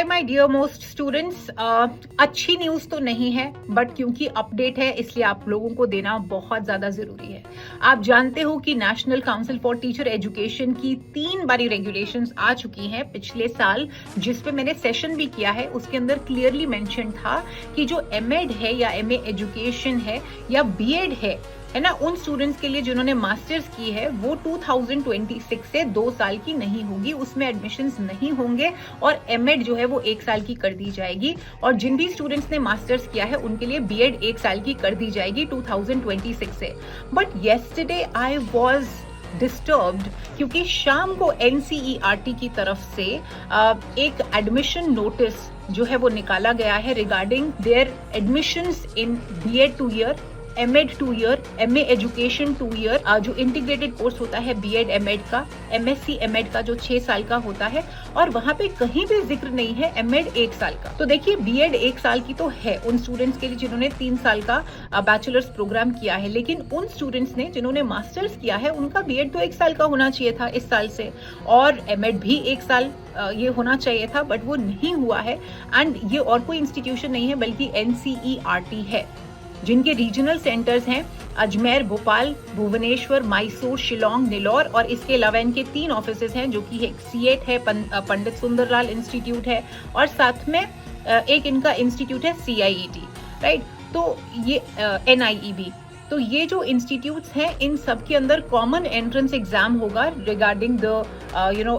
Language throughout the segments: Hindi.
Hi my dear most students, अच्छी न्यूज़ तो नहीं है बट क्योंकि अपडेट है इसलिए आप लोगों को देना बहुत ज़्यादा ज़रूरी है। आप जानते हो कि national council for teacher education की 3 बारी रेगुलेशंस आ चुकी हैं पिछले साल, जिस पे मैंने सेशन भी किया है। उसके अंदर क्लियरली मेंशन था कि जो एमएड है या एमए एजुकेशन है या बीएड है ना, उन स्टूडेंट्स के लिए जिन्होंने मास्टर्स की है वो 2026 से 2 साल की नहीं होगी, उसमें एडमिशंस नहीं होंगे और एमएड जो है वो 1 साल की कर दी जाएगी। और जिन भी स्टूडेंट्स ने मास्टर्स किया है उनके लिए बीएड 1 साल की कर दी जाएगी 2026 से। But yesterday I was disturbed क्योंकि शाम को एनसीईआरटी की तरफ से एक एडमिशन नोटिस जो है वो निकाला गया है regarding their admissions in BEd 2 year, MEd 2 year, MA education 2 year, जो इंटीग्रेटेड कोर्स होता है बीएड एमएड का, एमएससी एमएड का जो 6 साल का होता है, और वहां पे कहीं भी जिक्र नहीं है एमएड 1 साल का। तो देखिए, बीएड 1 साल की तो है उन स्टूडेंट्स के लिए जिन्होंने 3 साल का बैचलर्स प्रोग्राम किया है, लेकिन उन स्टूडेंट्स ने जिन्होंने मास्टर्स किया है उनका बीएड तो 1 साल का होना चाहिए था इस साल से, और एमएड भी 1 साल ये होना चाहिए था, बट वो नहीं हुआ है। एंड ये और कोई इंस्टीट्यूशन नहीं है बल्कि एनसीईआरटी है, जिनके रीजनल सेंटर्स हैं अजमेर, भोपाल, भुवनेश्वर, मैसूर, शिलोंग, नेल्लौर, और इसके अलावा इनके 3 ऑफिसेज हैं, जो कि एक सीएट है, पंडित सुंदरलाल इंस्टीट्यूट है, और साथ में एक इनका इंस्टीट्यूट है सीआईईटी, राइट। तो ये एनआईईबी, तो ये जो इंस्टीट्यूट्स हैं इन सब के अंदर कॉमन एंट्रेंस एग्जाम होगा regarding the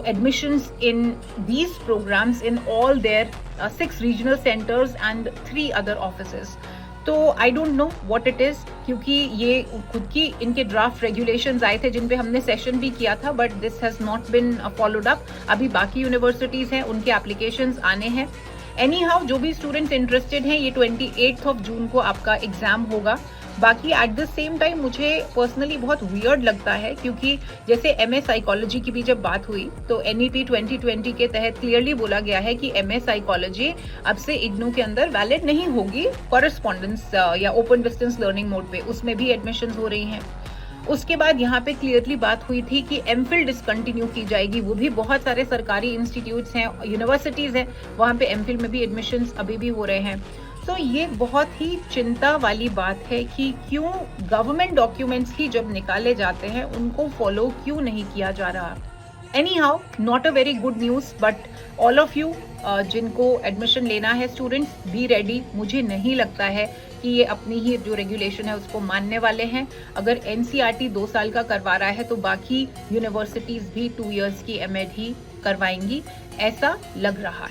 admissions in these programmes in all their 6 regional centres and 3 other offices. तो I don't know what it is, क्योंकि ये खुद की इनके ड्राफ्ट रेगुलेशंस आए थे जिन पे हमने सेशन भी किया था, but this has not been followed up. अभी बाकी यूनिवर्सिटीज हैं, उनके एप्लीकेशंस आने हैं। एनी हाउ, जो भी स्टूडेंट्स इंटरेस्टेड हैं, ये 28 जून को आपका एग्जाम होगा। बाकी एट द सेम टाइम मुझे पर्सनली बहुत वियर्ड लगता है, क्योंकि जैसे एमए साइकोलॉजी की भी जब बात हुई तो एनईपी 2020 के तहत क्लियरली बोला गया है कि एमए साइकोलॉजी अब से इग्नू के अंदर वैलिड नहीं होगी कॉरेस्पॉन्डेंस या ओपन डिस्टेंस लर्निंग मोड पे, उसमें भी एडमिशन हो रही हैं। उसके बाद यहाँ पे क्लियरली बात हुई थी कि एमफिल डिसकंटिन्यू की जाएगी, वो भी बहुत सारे सरकारी इंस्टीट्यूट्स हैं, यूनिवर्सिटीज हैं, वहाँ पे एमफिल में भी एडमिशंस अभी भी हो रहे हैं। तो ये बहुत ही चिंता वाली बात है कि क्यों गवर्नमेंट डॉक्यूमेंट्स ही जब निकाले जाते हैं उनको फॉलो क्यों नहीं किया जा रहा। Any how, not a very good news, but all of you जिनको एडमिशन लेना है स्टूडेंट्स, बी रेडी। मुझे नहीं लगता है कि ये अपनी ही जो रेगुलेशन है उसको मानने वाले हैं। अगर एनसीईआरटी 2 साल का करवा रहा है तो बाकी यूनिवर्सिटीज भी 2 इयर्स की एमएड ही करवाएंगी, ऐसा लग रहा